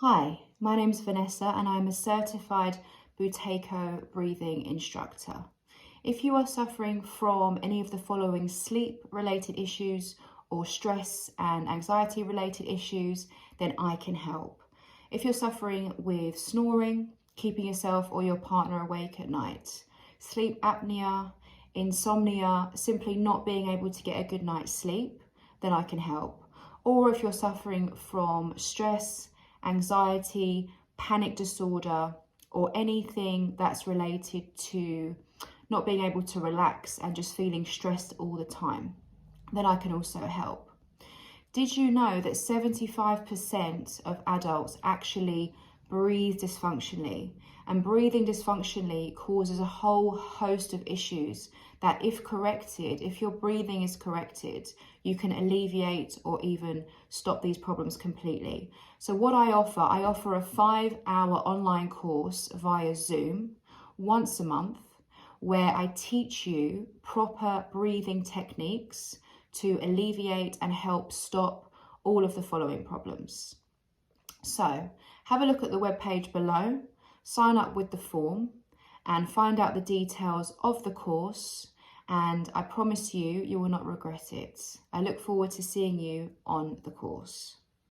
Hi, my name's Vanessa and I'm a certified Buteyko breathing instructor. If you are suffering from any of the following sleep-related issues or stress and anxiety-related issues, then I can help. If you're suffering with snoring, keeping yourself or your partner awake at night, sleep apnea, insomnia, simply not being able to get a good night's sleep, then I can help. Or if you're suffering from stress, anxiety, panic disorder, or anything that's related to not being able to relax and just feeling stressed all the time, then I can also help. Did you know that 75% of adults actually breathe dysfunctionally? And breathing dysfunctionally causes a whole host of issues that if corrected, if your breathing is corrected, you can alleviate or even stop these problems completely. So what I offer a 5-hour online course via Zoom once a month, where I teach you proper breathing techniques to alleviate and help stop all of the following problems. So have a look at the webpage below, sign up with the form and find out the details of the course, and I promise you, you will not regret it. I look forward to seeing you on the course.